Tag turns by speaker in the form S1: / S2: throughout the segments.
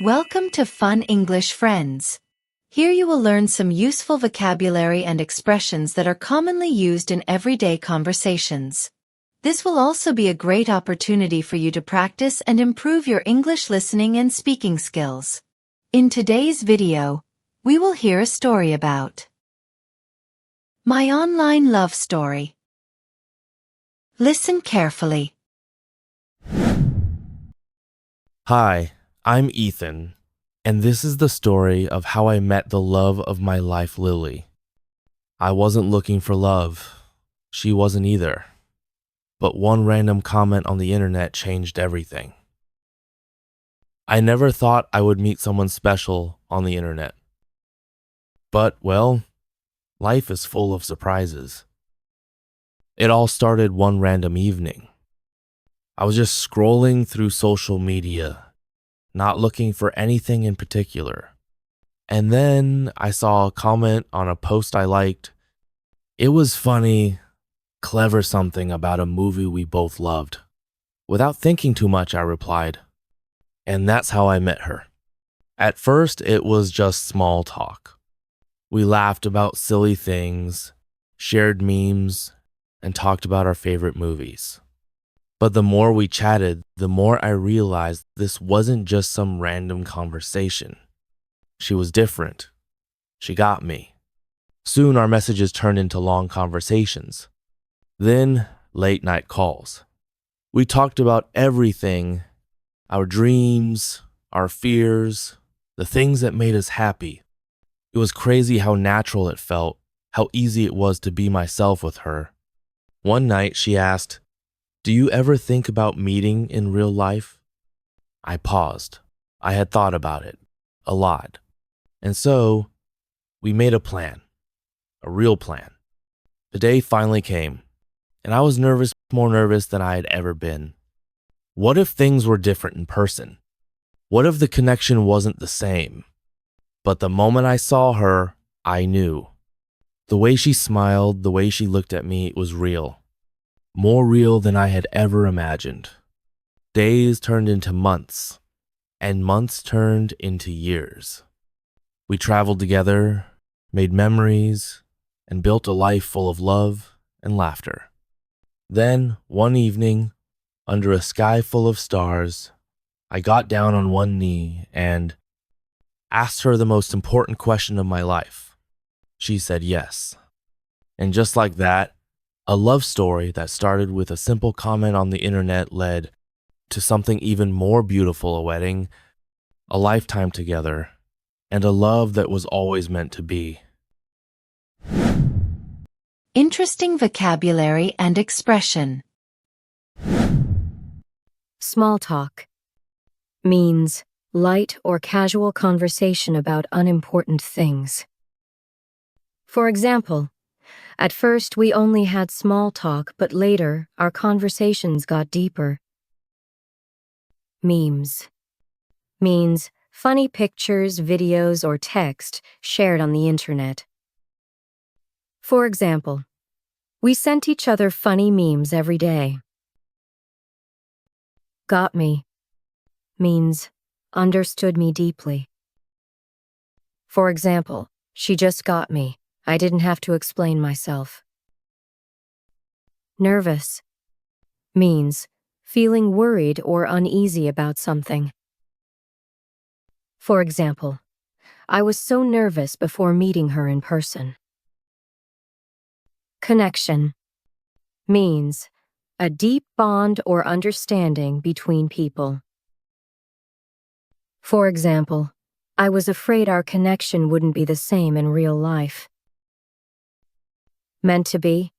S1: Welcome to Fun English Friends. Here you will learn some useful vocabulary and expressions that are commonly used in everyday conversations. This will also be a great opportunity for you to practice and improve your English listening and speaking skills. In today's video, we will hear a story about my online love story. Listen carefully.
S2: Hi, I'm Ethan, and this is the story of how I met the love of my life, Lily. I wasn't looking for love. She wasn't either. But one random comment on the internet changed everything. I never thought I would meet someone special on the internet. But, well, life is full of surprises. It all started one random evening. I was just scrolling through social media, not looking for anything in particular. And then I saw a comment on a post I liked. It was funny, clever something about a movie we both loved. Without thinking too much, I replied. And that's how I met her. At first, it was just small talk. We laughed about silly things, shared memes, and talked about our favorite movies. But the more we chatted, the more I realized this wasn't just some random conversation. She was different. She got me. Soon our messages turned into long conversations. Then late night calls. We talked about everything, our dreams, our fears, the things that made us happy. It was crazy how natural it felt, how easy it was to be myself with her. One night she asked, "Do you ever think about meeting in real life?" I paused. I had thought about it a lot. And so we made a plan, a real plan. The day finally came, and I was nervous, more nervous than I had ever been. What if things were different in person? What if the connection wasn't the same? But the moment I saw her, I knew. The way she smiled, the way she looked at me, it was real. More real than I had ever imagined. Days turned into months, and months turned into years. We traveled together, made memories, and built a life full of love and laughter. Then, one evening, under a sky full of stars, I got down on one knee and asked her the most important question of my life. She said yes. And just like that, a love story that started with a simple comment on the internet led to something even more beautiful, a wedding, a lifetime together, and a love that was always meant to be.
S1: Interesting vocabulary and expression.
S3: Small talk means light or casual conversation about unimportant things. For example, at first we only had small talk, but later our conversations got deeper. Memes means funny pictures, videos, or text shared on the internet. For example, we sent each other funny memes every day. Got me means understood me deeply. For example, she just got me. I didn't have to explain myself. Nervous means feeling worried or uneasy about something. For example, I was so nervous before meeting her in person. Connection means a deep bond or understanding between people. For example, I was afraid our connection wouldn't be the same in real life. Meant to be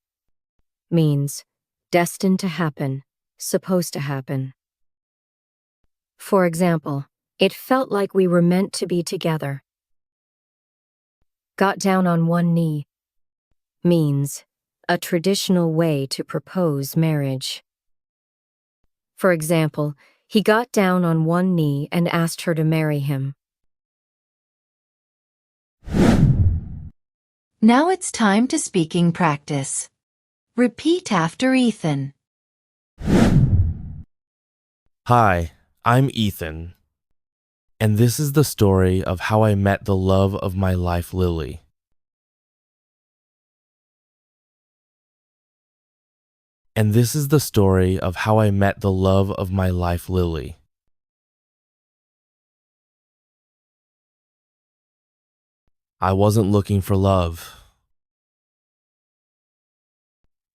S3: means destined to happen, supposed to happen. For example, it felt like we were meant to be together. Got down on one knee means a traditional way to propose marriage. For example, he got down on one knee and asked her to marry him.
S1: Now it's time to speaking practice. Repeat after Ethan.
S2: Hi, I'm Ethan, And this is the story of how I met the love of my life, Lily. And this is the story of how I met the love of my life, Lily. I wasn't looking for love.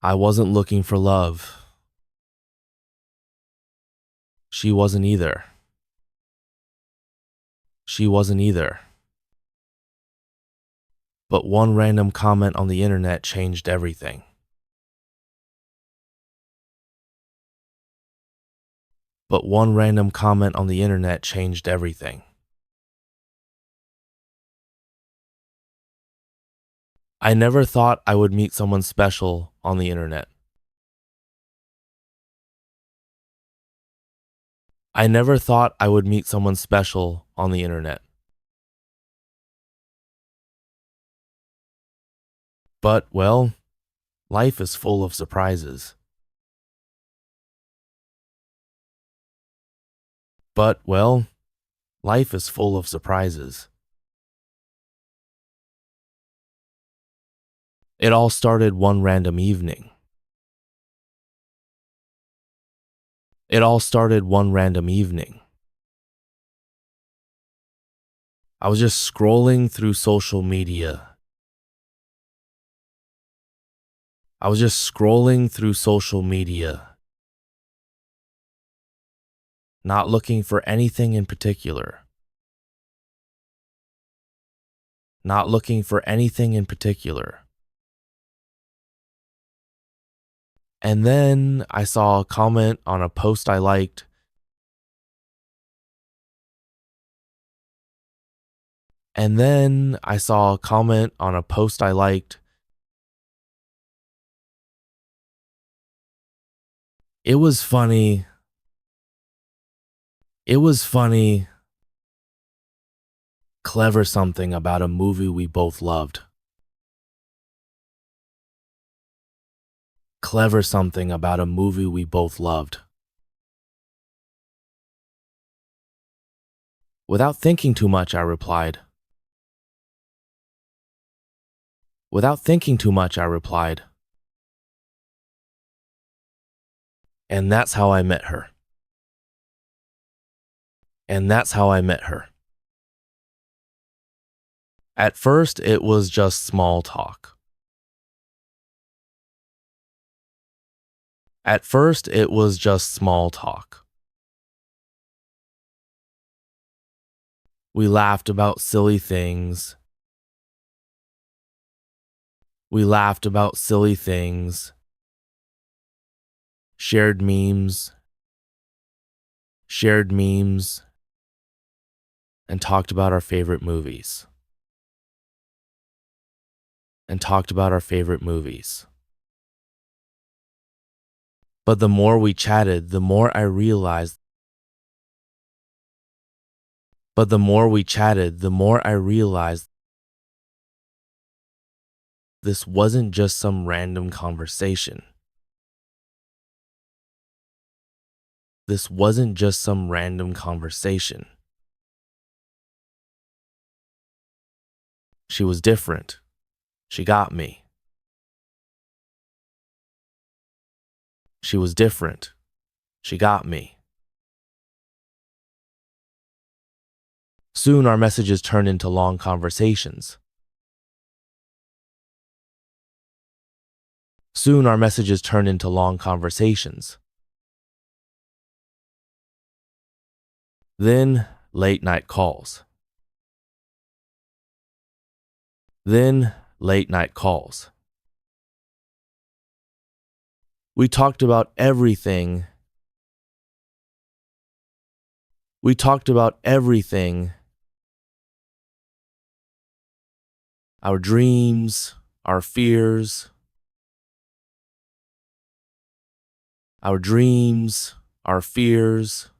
S2: I wasn't looking for love. She wasn't either. She wasn't either. But one random comment on the internet changed everything. But one random comment on the internet changed everything. I never thought I would meet someone special on the internet. I never thought I would meet someone special on the internet. But, well, life is full of surprises. But, well, life is full of surprises. It all started one random evening. It all started one random evening. I was just scrolling through social media. I was just scrolling through social media. Not looking for anything in particular. Not looking for anything in particular. And then I saw a comment on a post I liked. And then I saw a comment on a post I liked. It was funny. It was funny. Clever something about a movie we both loved. Clever something about a movie we both loved. Without thinking too much, I replied. Without thinking too much, I replied. And that's how I met her. And that's how I met her. At first, it was just small talk. At first, it was just small talk. We laughed about silly things. We laughed about silly things. Shared memes. Shared memes. And talked about our favorite movies. And talked about our favorite movies. But the more we chatted, the more I realized. But the more we chatted, the more I realized this wasn't just some random conversation. This wasn't just some random conversation. She was different. She got me. She was different. She got me. Soon our messages turned into long conversations. Soon our messages turned into long conversations. Then late night calls. Then late night calls. We talked about everything. We talked about everything. Our dreams, our fears. Our dreams, our fears.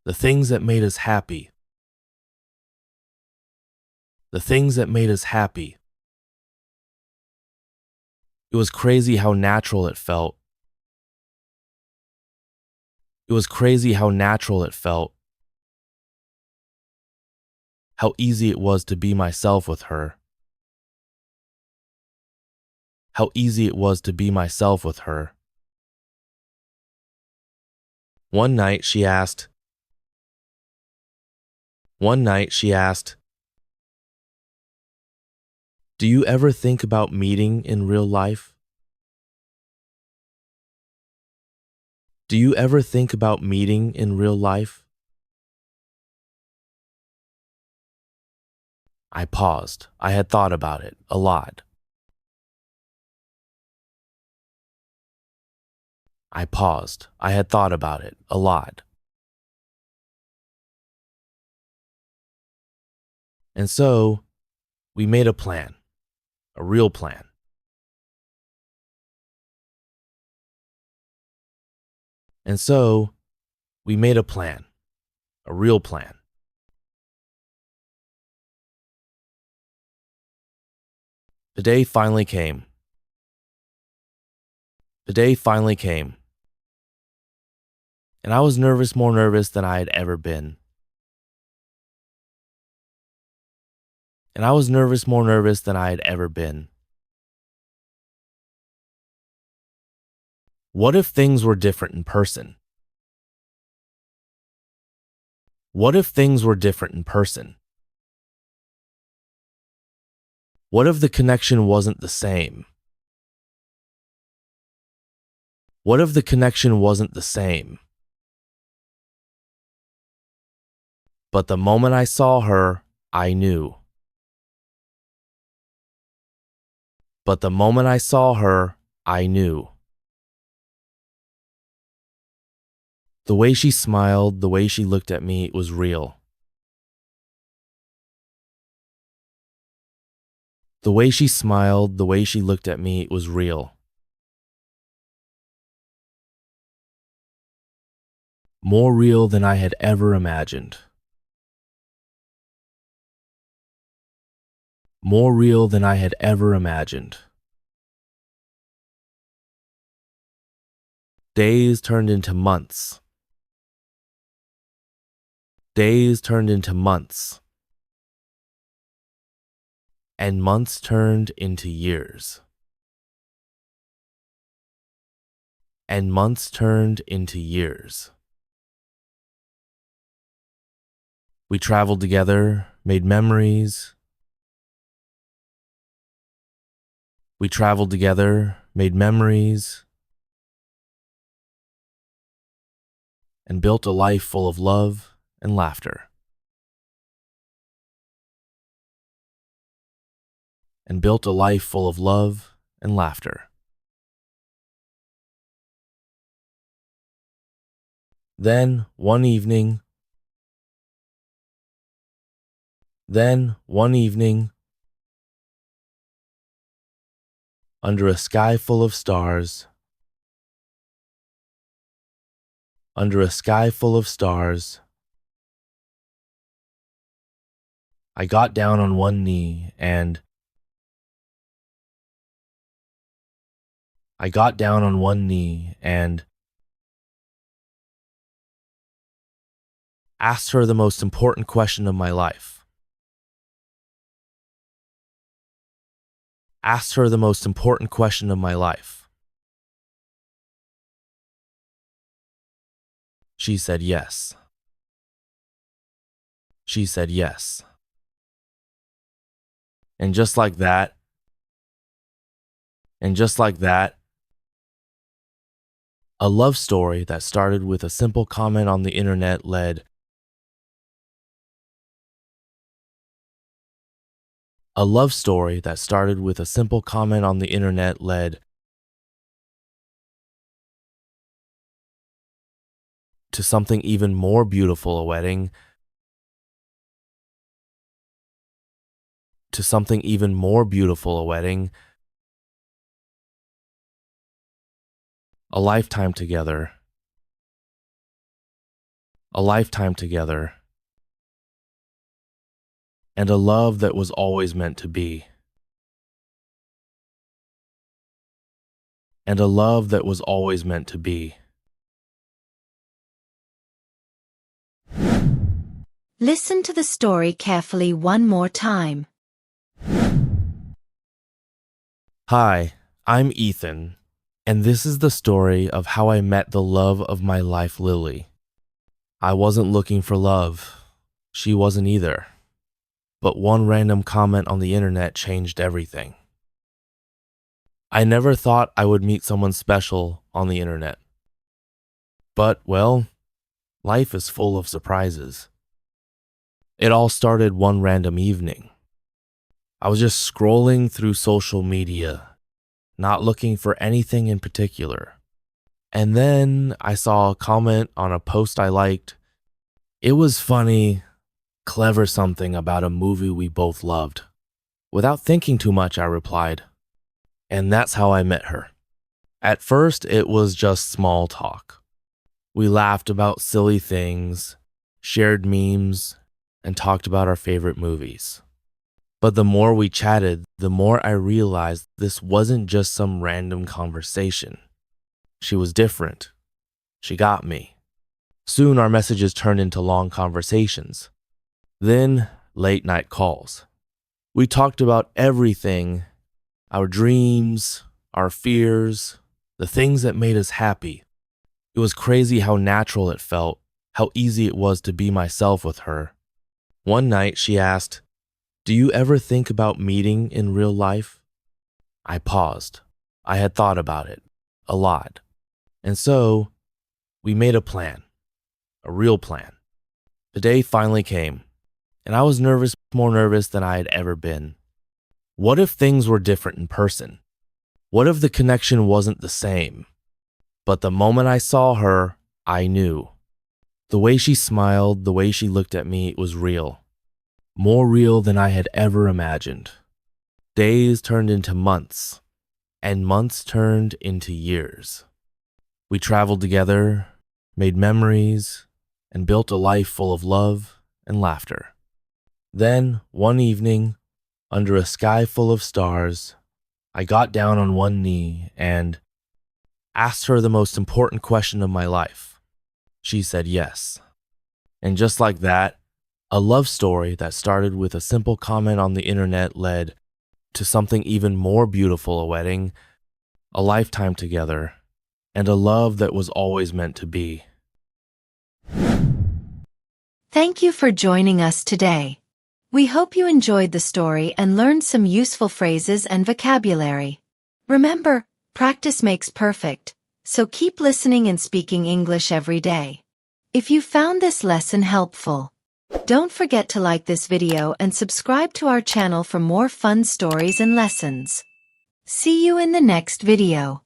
S2: The things that made us happy. The things that made us happy. It was crazy how natural it felt. It was crazy how natural it felt. How easy it was to be myself with her. How easy it was to be myself with her. One night she asked, "Do you ever think about meeting in real life? Do you ever think about meeting in real life?" I paused. I had thought about it a lot. I paused. I had thought about it a lot. And so, we made a plan, a real plan. And so, we made a plan, a real plan. The day finally came. The day finally came. And I was nervous, more nervous than I had ever been. And I was nervous, more nervous than I had ever been. What if things were different in person? What if things were different in person? What if the connection wasn't the same? What if the connection wasn't the same? But the moment I saw her, I knew. But the moment I saw her, I knew. The way she smiled, the way she looked at me, it was real. The way she smiled, the way she looked at me, it was real. More real than I had ever imagined. More real than I had ever imagined. Days turned into months. Days turned into months. And months turned into years. And months turned into years. We traveled together, made memories. We traveled together, made memories, and built a life full of love and laughter. And built a life full of love and laughter. Then, one evening, under a sky full of stars, under a sky full of stars, I got down on one knee and asked her the most important question of my life. Asked her the most important question of my life. She said yes. She said yes. And just like that, a love story that started with a simple comment on the internet led to something even more beautiful, a wedding, a lifetime together, and a love that was always meant to be. And a love that was always meant to be.
S1: Listen to the story carefully one more time.
S2: Hi, I'm Ethan, and this is the story of how I met the love of my life, Lily. I wasn't looking for love. She wasn't either. But one random comment on the internet changed everything. I never thought I would meet someone special on the internet. But, well, life is full of surprises. It all started one random evening. I was just scrolling through social media, not looking for anything in particular. And then I saw a comment on a post I liked. It was funny, clever something about a movie we both loved. Without thinking too much, I replied. And that's how I met her. At first, it was just small talk. We laughed about silly things, shared memes, and talked about our favorite movies. But the more we chatted, the more I realized this wasn't just some random conversation. She was different. She got me. Soon our messages turned into long conversations. Then late night calls. We talked about everything, our dreams, our fears, the things that made us happy. It was crazy how natural it felt, how easy it was to be myself with her. One night she asked, "Do you ever think about meeting in real life?" I paused. I had thought about it, a lot. And so, we made a plan, a real plan. The day finally came, and I was nervous, more nervous than I had ever been. What if things were different in person? What if the connection wasn't the same? But the moment I saw her, I knew. The way she smiled, the way she looked at me, it was real. More real than I had ever imagined. Days turned into months, and months turned into years. We traveled together, made memories, and built a life full of love and laughter. Then, one evening, under a sky full of stars, I got down on one knee and asked her the most important question of my life. She said yes. And just like that, a love story that started with a simple comment on the internet led to something even more beautiful, a wedding, a lifetime together, and a love that was always meant to be.
S1: Thank you for joining us today. We hope you enjoyed the story and learned some useful phrases and vocabulary. Remember, practice makes perfect, so keep listening and speaking English every day. If you found this lesson helpful, don't forget to like this video and subscribe to our channel for more fun stories and lessons. See you in the next video.